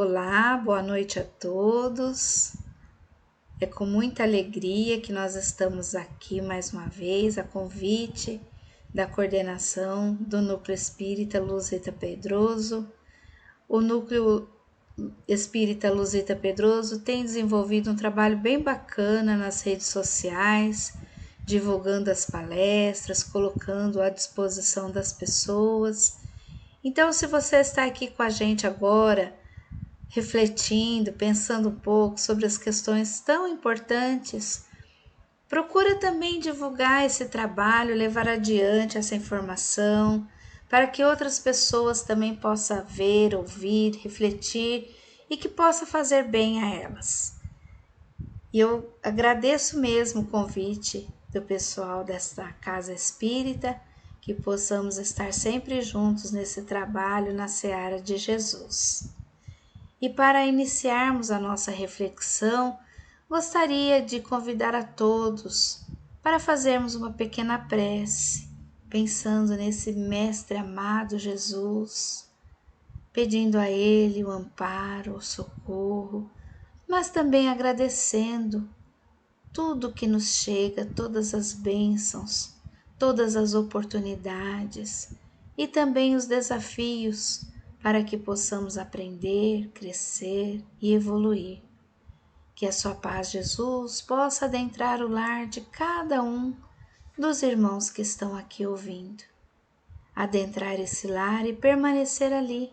Olá, boa noite a todos. É com muita alegria que nós estamos aqui mais uma vez, a convite da coordenação do Núcleo Espírita Luzita Pedroso. O Núcleo Espírita Luzita Pedroso tem desenvolvido um trabalho bem bacana nas redes sociais, divulgando as palestras, colocando à disposição das pessoas. Então, se você está aqui com a gente agora, refletindo, pensando um pouco sobre as questões tão importantes, procura também divulgar esse trabalho, levar adiante essa informação, para que outras pessoas também possam ver, ouvir, refletir e que possa fazer bem a elas. E eu agradeço mesmo o convite do pessoal desta Casa Espírita, que possamos estar sempre juntos nesse trabalho na seara de Jesus. E para iniciarmos a nossa reflexão, gostaria de convidar a todos para fazermos uma pequena prece, pensando nesse Mestre amado Jesus, pedindo a Ele o amparo, o socorro, mas também agradecendo tudo que nos chega, todas as bênçãos, todas as oportunidades e também os desafios para que possamos aprender, crescer e evoluir. Que a sua paz, Jesus, possa adentrar o lar de cada um dos irmãos que estão aqui ouvindo. Adentrar esse lar e permanecer ali,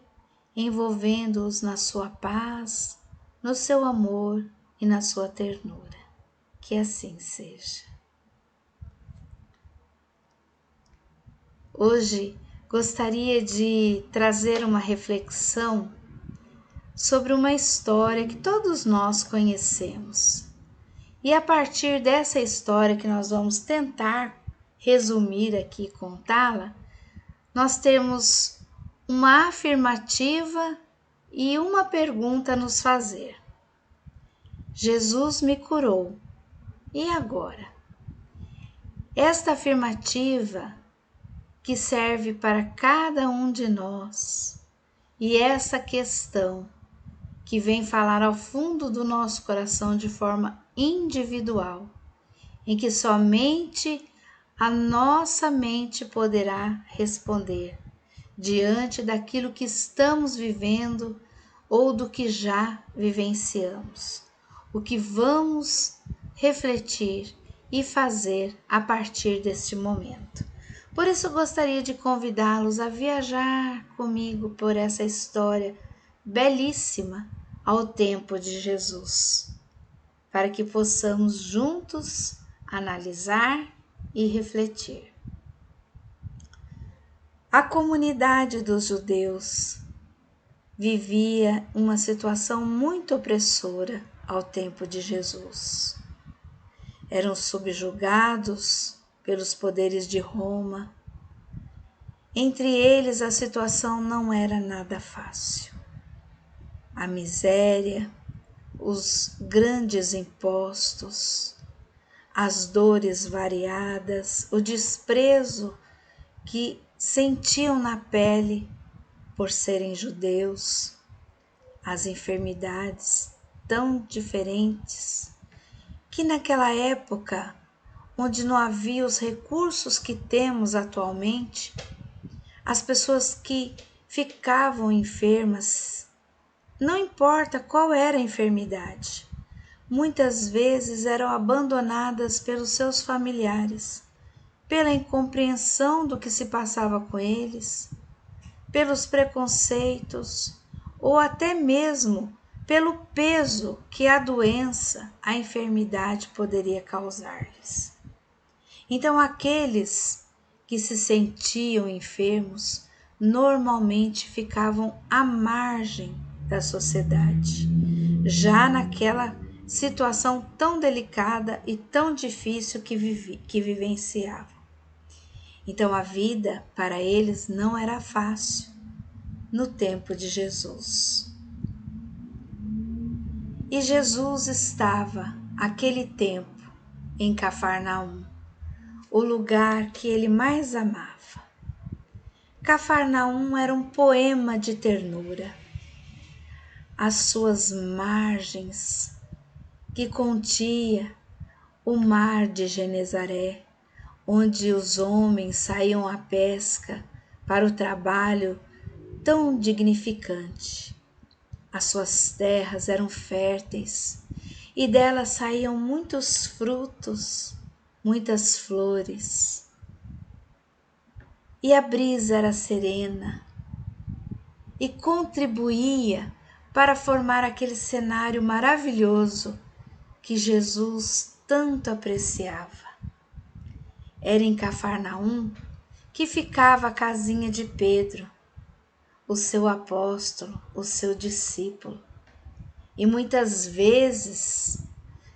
envolvendo-os na sua paz, no seu amor e na sua ternura. Que assim seja. Hoje gostaria de trazer uma reflexão sobre uma história que todos nós conhecemos. E a partir dessa história que nós vamos tentar resumir aqui e contá-la, nós temos uma afirmativa e uma pergunta a nos fazer. Jesus me curou. E agora? Esta afirmativa que serve para cada um de nós e essa questão que vem falar ao fundo do nosso coração de forma individual, em que somente a nossa mente poderá responder diante daquilo que estamos vivendo ou do que já vivenciamos, o que vamos refletir e fazer a partir deste momento. Por isso gostaria de convidá-los a viajar comigo por essa história belíssima ao tempo de Jesus, para que possamos juntos analisar e refletir. A comunidade dos judeus vivia uma situação muito opressora ao tempo de Jesus. Eram subjugados pelos poderes de Roma. Entre eles, a situação não era nada fácil. A miséria, os grandes impostos, as dores variadas, o desprezo que sentiam na pele por serem judeus, as enfermidades tão diferentes, que naquela época, onde não havia os recursos que temos atualmente, as pessoas que ficavam enfermas, não importa qual era a enfermidade, muitas vezes eram abandonadas pelos seus familiares, pela incompreensão do que se passava com eles, pelos preconceitos ou até mesmo pelo peso que a doença, a enfermidade poderia causar-lhes. Então, aqueles que se sentiam enfermos normalmente ficavam à margem da sociedade, já naquela situação tão delicada e tão difícil que vivenciavam. Então a vida para eles não era fácil no tempo de Jesus. E Jesus estava, aquele tempo, em Cafarnaum, o lugar que ele mais amava. Cafarnaum era um poema de ternura. as suas margens, que continha o mar de Genezaré, onde os homens saíam à pesca para o trabalho tão dignificante. As suas terras eram férteis e delas saíam muitos frutos, muitas flores. E a brisa era serena e contribuía para formar aquele cenário maravilhoso que Jesus tanto apreciava. Era em Cafarnaum que ficava a casinha de Pedro, o seu apóstolo, o seu discípulo. E muitas vezes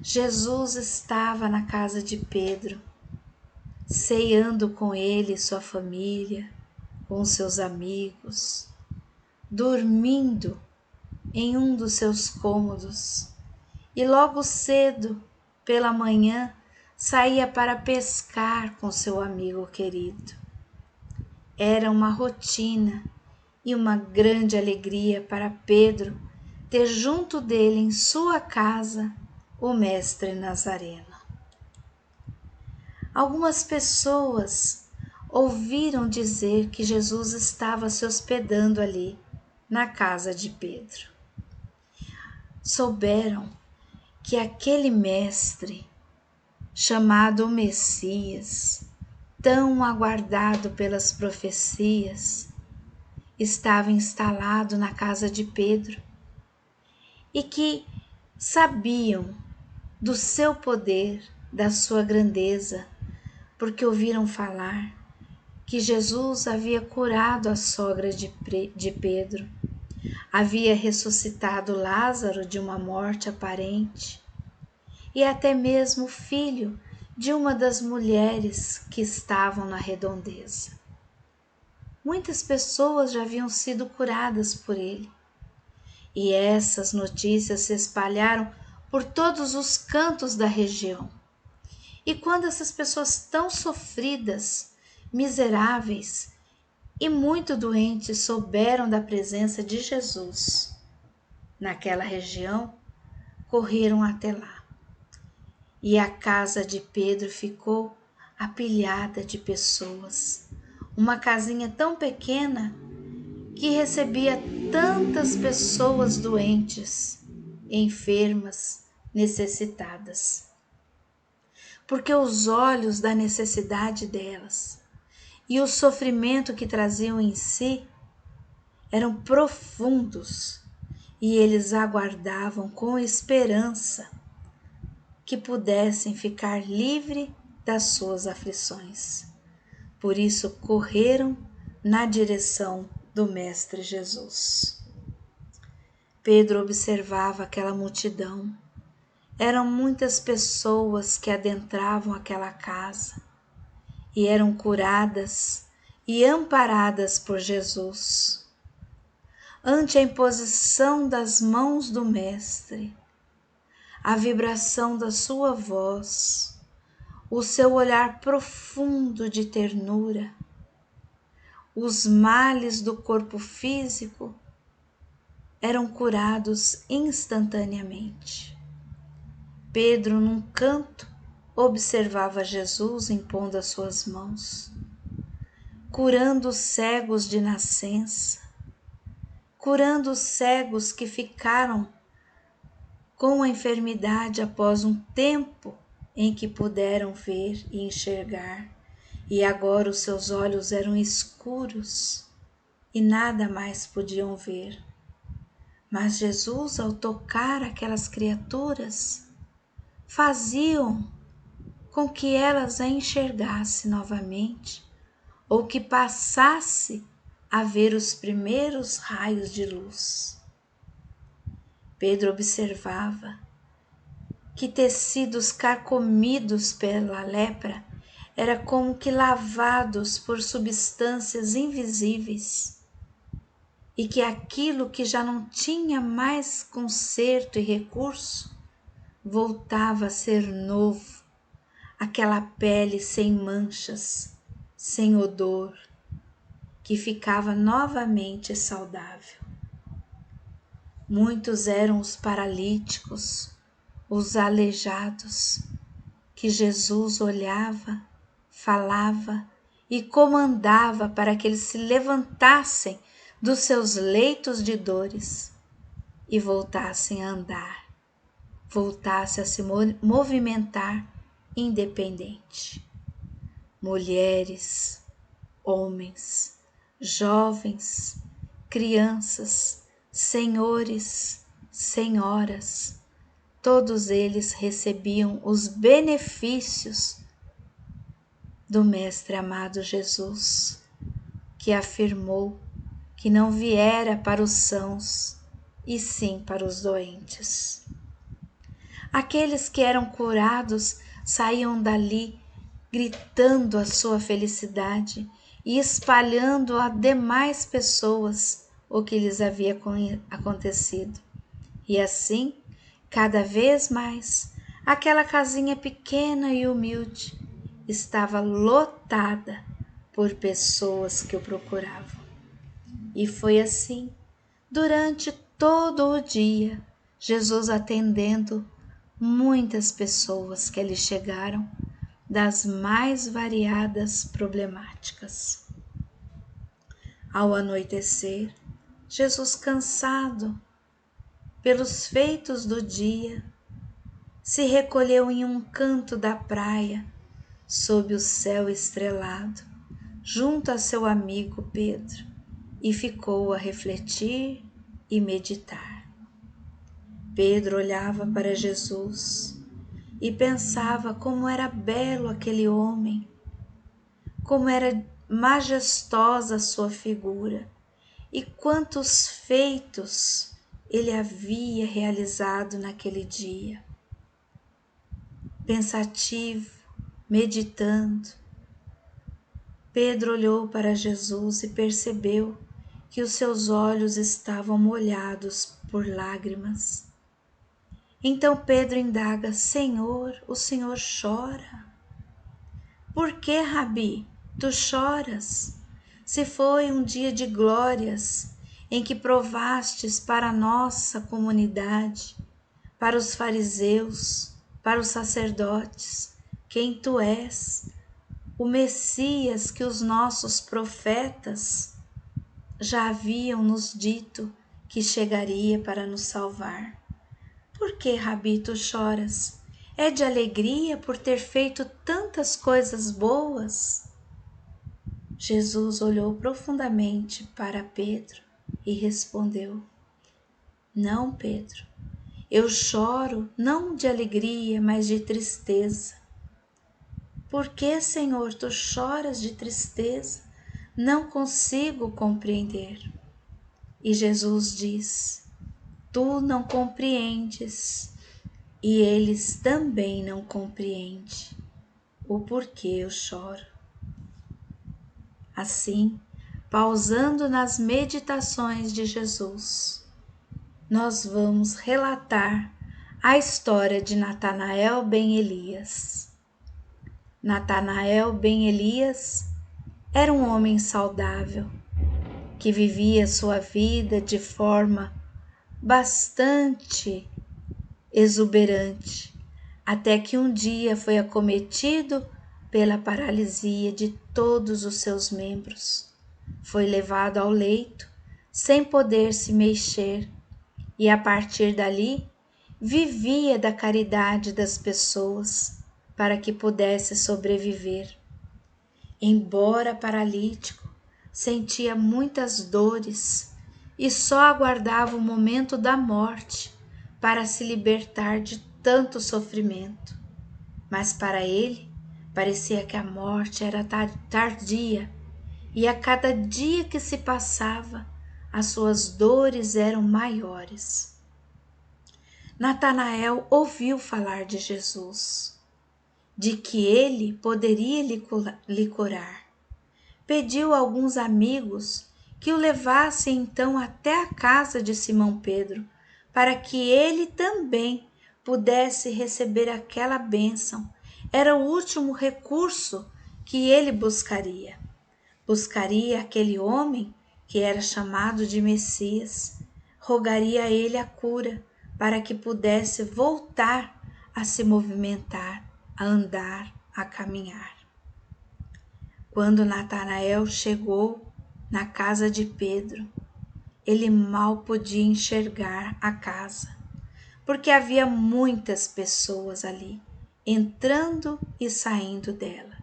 Jesus estava na casa de Pedro, ceando com ele e sua família, com seus amigos, dormindo em um dos seus cômodos, e logo cedo, pela manhã, saía para pescar com seu amigo querido. Era uma rotina e uma grande alegria para Pedro ter junto dele em sua casa o Mestre Nazareno. Algumas pessoas ouviram dizer que Jesus estava se hospedando ali, na casa de Pedro. Souberam que aquele mestre, chamado o Messias, tão aguardado pelas profecias, estava instalado na casa de Pedro e que sabiam do seu poder, da sua grandeza, porque ouviram falar que Jesus havia curado a sogra de Pedro, havia ressuscitado Lázaro de uma morte aparente e até mesmo o filho de uma das mulheres que estavam na redondeza. Muitas pessoas já haviam sido curadas por ele, e essas notícias se espalharam por todos os cantos da região. E quando essas pessoas tão sofridas, miseráveis e muito doentes souberam da presença de Jesus naquela região, correram até lá. E a casa de Pedro ficou apilhada de pessoas. Uma casinha tão pequena que recebia tantas pessoas doentes, enfermas, necessitadas. Porque os olhos da necessidade delas e o sofrimento que traziam em si eram profundos e eles aguardavam com esperança que pudessem ficar livre das suas aflições. Por isso correram na direção do Mestre Jesus. Pedro observava aquela multidão. Eram muitas pessoas que adentravam aquela casa e eram curadas e amparadas por Jesus. Ante a imposição das mãos do Mestre, a vibração da sua voz, o seu olhar profundo de ternura, os males do corpo físico eram curados instantaneamente. Pedro, num canto, observava Jesus impondo as suas mãos, curando os cegos de nascença, curando os cegos que ficaram com a enfermidade após um tempo em que puderam ver e enxergar, e agora os seus olhos eram escuros e nada mais podiam ver. Mas Jesus, ao tocar aquelas criaturas, faziam com que elas a enxergassem novamente, ou que passasse a ver os primeiros raios de luz. Pedro observava que tecidos carcomidos pela lepra eram como que lavados por substâncias invisíveis, e que aquilo que já não tinha mais conserto e recurso voltava a ser novo, aquela pele sem manchas, sem odor, que ficava novamente saudável. Muitos eram os paralíticos, os aleijados, que Jesus olhava, falava e comandava para que eles se levantassem dos seus leitos de dores e voltassem a andar, voltassem a se movimentar independente. Mulheres, homens, jovens, crianças, senhores, senhoras, todos eles recebiam os benefícios do Mestre amado Jesus, que afirmou que não viera para os sãos, e sim para os doentes. Aqueles que eram curados saíam dali gritando a sua felicidade e espalhando a demais pessoas o que lhes havia acontecido. E assim, cada vez mais, aquela casinha pequena e humilde estava lotada por pessoas que o procuravam. E foi assim, durante todo o dia, Jesus atendendo muitas pessoas que ali chegaram das mais variadas problemáticas. Ao anoitecer, Jesus, cansado pelos feitos do dia, se recolheu em um canto da praia, sob o céu estrelado, junto a seu amigo Pedro, e ficou a refletir e meditar. Pedro olhava para Jesus e pensava como era belo aquele homem, como era majestosa a sua figura e quantos feitos ele havia realizado naquele dia. Pensativo, meditando, Pedro olhou para Jesus e percebeu que os seus olhos estavam molhados por lágrimas. Então Pedro indaga: Senhor, o Senhor chora? Por que, Rabi, tu choras? Se foi um dia de glórias, em que provastes para a nossa comunidade, para os fariseus, para os sacerdotes, quem tu és, o Messias que os nossos profetas já haviam nos dito que chegaria para nos salvar. Por que, Rabi, tu choras? É de alegria por ter feito tantas coisas boas? Jesus olhou profundamente para Pedro e respondeu: Não, Pedro, eu choro não de alegria, mas de tristeza. Por que, Senhor, tu choras de tristeza? Não consigo compreender. E Jesus diz: Tu não compreendes, e eles também não compreendem o porquê eu choro. Assim, pausando nas meditações de Jesus, nós vamos relatar a história de Natanael ben Elias. Natanael ben Elias era um homem saudável, que vivia sua vida de forma bastante exuberante, até que um dia foi acometido pela paralisia de todos os seus membros. Foi levado ao leito, sem poder se mexer, e a partir dali vivia da caridade das pessoas para que pudesse sobreviver. Embora paralítico, sentia muitas dores e só aguardava o momento da morte para se libertar de tanto sofrimento. Mas para ele, parecia que a morte era tardia, e a cada dia que se passava, as suas dores eram maiores. Natanael ouviu falar de Jesus, de que ele poderia lhe curar. Pediu a alguns amigos que o levassem então até a casa de Simão Pedro, para que ele também pudesse receber aquela bênção. Era o último recurso que ele buscaria. Buscaria aquele homem que era chamado de Messias, rogaria a ele a cura para que pudesse voltar a se movimentar, a andar, a caminhar. Quando Natanael chegou na casa de Pedro, ele mal podia enxergar a casa, porque havia muitas pessoas ali, entrando e saindo dela.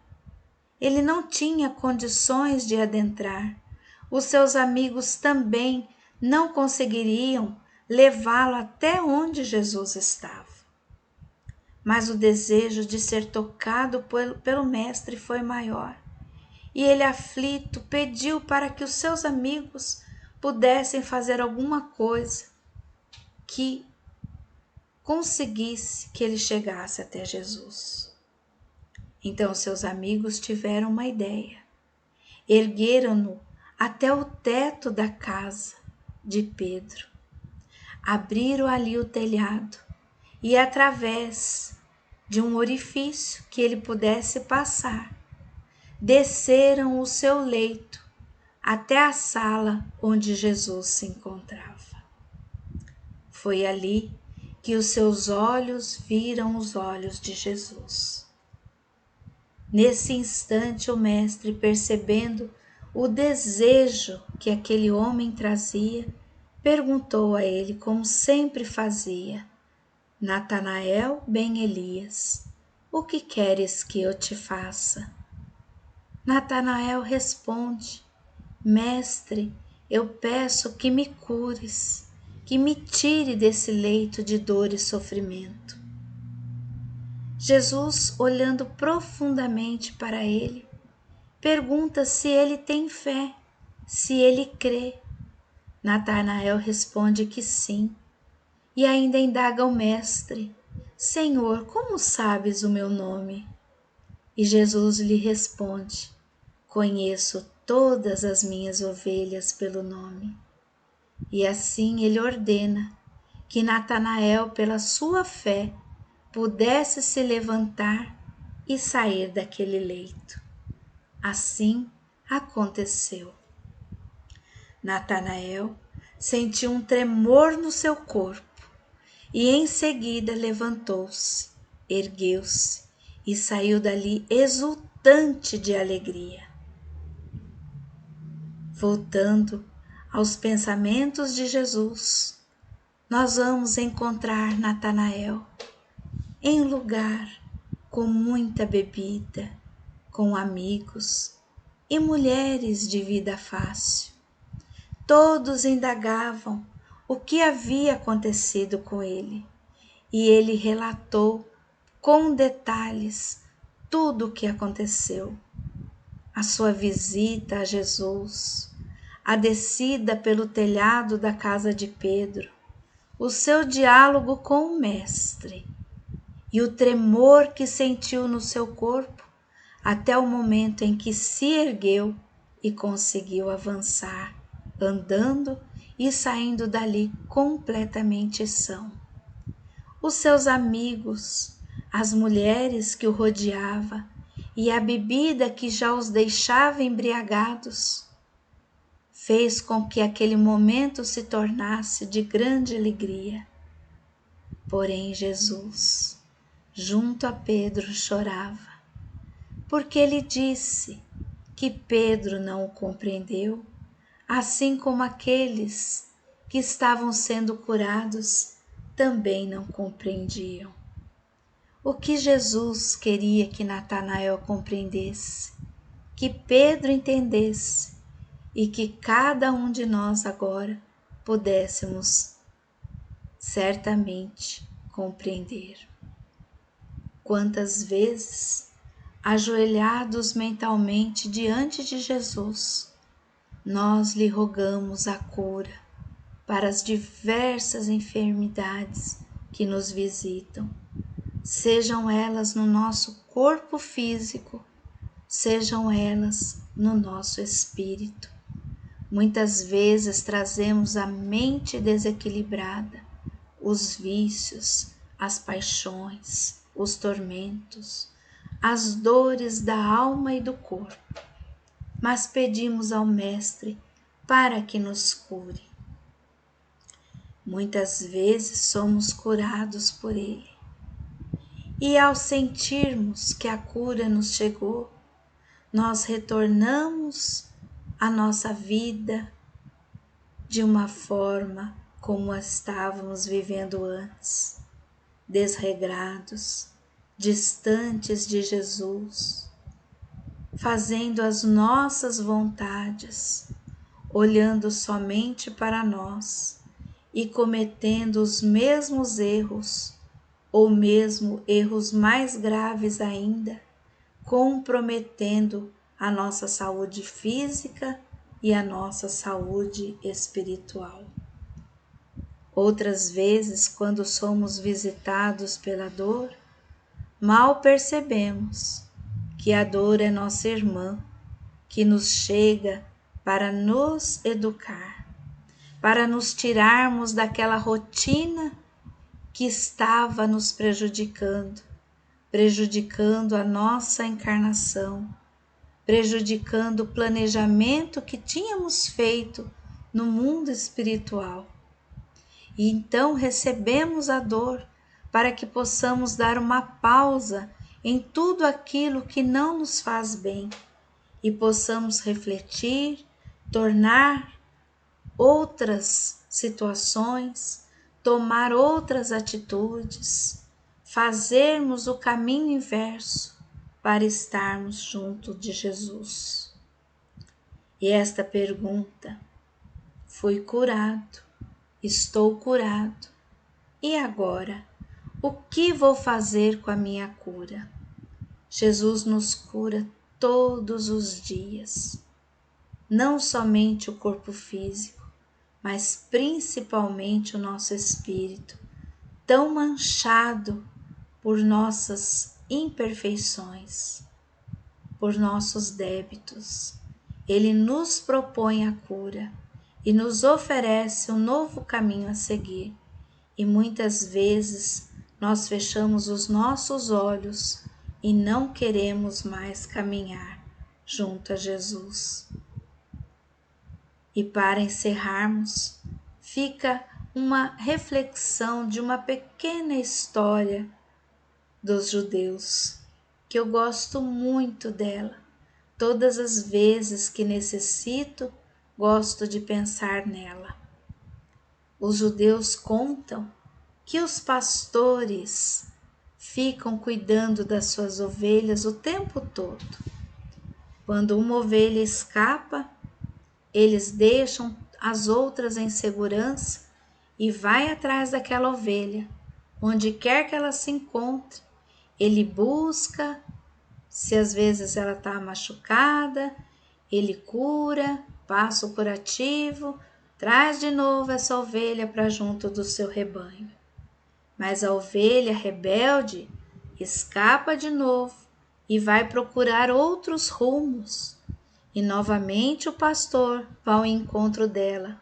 Ele não tinha condições de adentrar. Os seus amigos também não conseguiriam levá-lo até onde Jesus estava. Mas o desejo de ser tocado pelo Mestre foi maior. E ele, aflito, pediu para que os seus amigos pudessem fazer alguma coisa que conseguisse que ele chegasse até Jesus. Então seus amigos tiveram uma ideia. Ergueram-no até o teto da casa de Pedro. Abriram ali o telhado e, através de um orifício que ele pudesse passar, desceram o seu leito até a sala onde Jesus se encontrava. Foi ali que os seus olhos viram os olhos de Jesus. Nesse instante, o Mestre, percebendo o desejo que aquele homem trazia, perguntou a ele, como sempre fazia: Natanael ben Elias, o que queres que eu te faça? Natanael responde: Mestre, eu peço que me cures, que me tire desse leito de dor e sofrimento. Jesus, olhando profundamente para ele, pergunta se ele tem fé, se ele crê. Natanael responde que sim, e ainda indaga o Mestre: Senhor, como sabes o meu nome? E Jesus lhe responde: Conheço todas as minhas ovelhas pelo nome. E assim ele ordena que Natanael, pela sua fé, pudesse se levantar e sair daquele leito. Assim aconteceu. Natanael sentiu um tremor no seu corpo e em seguida levantou-se, ergueu-se e saiu dali exultante de alegria. Voltando aos pensamentos de Jesus, nós vamos encontrar Natanael em um lugar com muita bebida, com amigos e mulheres de vida fácil. Todos indagavam o que havia acontecido com ele, e ele relatou com detalhes tudo o que aconteceu. A sua visita a Jesus, a descida pelo telhado da casa de Pedro, o seu diálogo com o Mestre e o tremor que sentiu no seu corpo até o momento em que se ergueu e conseguiu avançar, andando e saindo dali completamente são. Os seus amigos, as mulheres que o rodeavam e a bebida que já os deixava embriagados, fez com que aquele momento se tornasse de grande alegria. Porém, Jesus, junto a Pedro, chorava, porque ele disse que Pedro não o compreendeu, assim como aqueles que estavam sendo curados também não compreendiam. O que Jesus queria que Natanael compreendesse, que Pedro entendesse e que cada um de nós agora pudéssemos certamente compreender. Quantas vezes, ajoelhados mentalmente diante de Jesus, nós lhe rogamos a cura para as diversas enfermidades que nos visitam, sejam elas no nosso corpo físico, sejam elas no nosso espírito. Muitas vezes trazemos a mente desequilibrada, os vícios, as paixões, os tormentos, as dores da alma e do corpo, mas pedimos ao Mestre para que nos cure. muitas vezes somos curados por Ele. E ao sentirmos que a cura nos chegou, nós retornamos à nossa vida de uma forma como estávamos vivendo antes, desregrados, distantes de Jesus, fazendo as nossas vontades, olhando somente para nós e cometendo os mesmos erros, ou mesmo erros mais graves ainda, comprometendo a nossa saúde física e a nossa saúde espiritual. Outras vezes, quando somos visitados pela dor, mal percebemos que a dor é nossa irmã, que nos chega para nos educar, para nos tirarmos daquela rotina que estava nos prejudicando a nossa encarnação, prejudicando o planejamento que tínhamos feito no mundo espiritual. E então recebemos a dor para que possamos dar uma pausa em tudo aquilo que não nos faz bem e possamos refletir, tornar outras situações, tomar outras atitudes, fazermos o caminho inverso para estarmos junto de Jesus. E esta pergunta: fui curado, estou curado, e agora? O que vou fazer com a minha cura? Jesus nos cura todos os dias, não somente o corpo físico, mas principalmente o nosso espírito, tão manchado por nossas imperfeições, por nossos débitos. Ele nos propõe a cura e nos oferece um novo caminho a seguir. E muitas vezes nós fechamos os nossos olhos e não queremos mais caminhar junto a Jesus. E para encerrarmos, fica uma reflexão de uma pequena história dos judeus, que eu gosto muito dela. Todas as vezes que necessito, gosto de pensar nela. Os judeus contam que os pastores ficam cuidando das suas ovelhas o tempo todo. Quando uma ovelha escapa, eles deixam as outras em segurança e vai atrás daquela ovelha, onde quer que ela se encontre. Ele busca, se às vezes ela está machucada, ele cura, passa o curativo, traz de novo essa ovelha para junto do seu rebanho. Mas a ovelha rebelde escapa de novo e vai procurar outros rumos. E novamente o pastor vai ao encontro dela,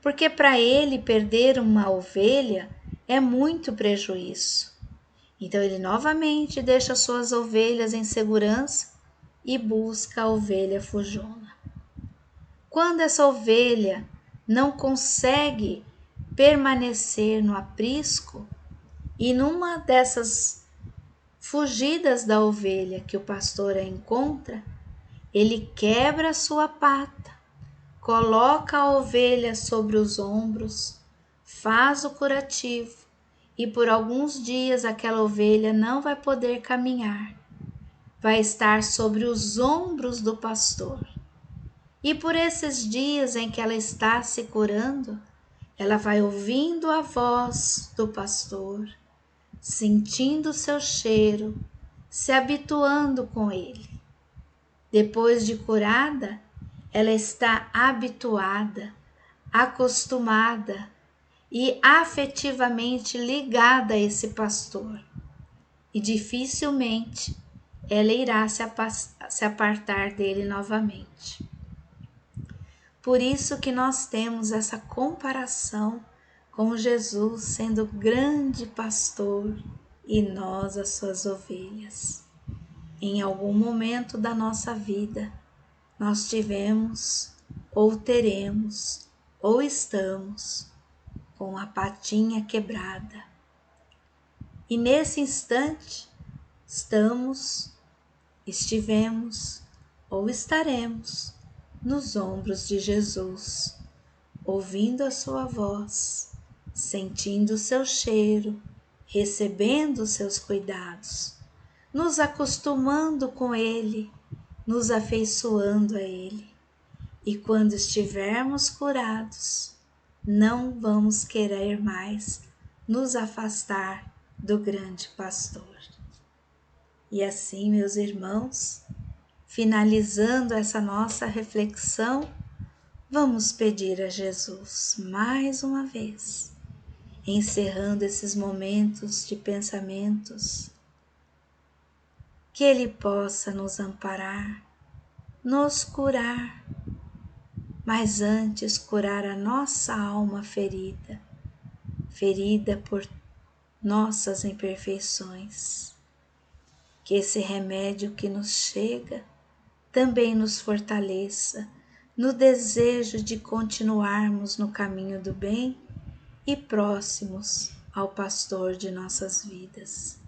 porque para ele perder uma ovelha é muito prejuízo. Então ele novamente deixa suas ovelhas em segurança e busca a ovelha fujona. Quando essa ovelha não consegue permanecer no aprisco, e numa dessas fugidas da ovelha que o pastor a encontra, ele quebra a sua pata, coloca a ovelha sobre os ombros, faz o curativo e por alguns dias aquela ovelha não vai poder caminhar, vai estar sobre os ombros do pastor. E por esses dias em que ela está se curando, ela vai ouvindo a voz do pastor, sentindo o seu cheiro, se habituando com ele. Depois de curada, ela está habituada, acostumada e afetivamente ligada a esse pastor. E dificilmente ela irá se apartar dele novamente. Por isso que nós temos essa comparação com Jesus sendo grande pastor e nós as suas ovelhas. Em algum momento da nossa vida, nós tivemos, ou teremos, ou estamos com a patinha quebrada. E nesse instante estivemos ou estaremos nos ombros de Jesus, ouvindo a sua voz, sentindo o seu cheiro, recebendo os seus cuidados, nos acostumando com Ele, nos afeiçoando a Ele. E quando estivermos curados, não vamos querer mais nos afastar do grande pastor. E assim, meus irmãos, finalizando essa nossa reflexão, vamos pedir a Jesus mais uma vez, encerrando esses momentos de pensamentos, que Ele possa nos amparar, nos curar, mas antes curar a nossa alma ferida por nossas imperfeições. Que esse remédio que nos chega também nos fortaleça no desejo de continuarmos no caminho do bem e próximos ao pastor de nossas vidas.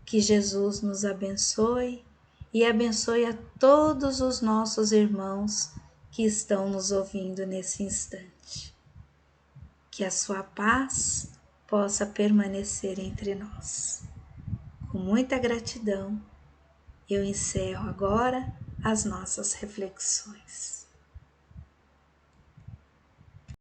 Que Jesus nos abençoe e abençoe a todos os nossos irmãos que estão nos ouvindo nesse instante. Que a sua paz possa permanecer entre nós. Com muita gratidão, eu encerro agora as nossas reflexões.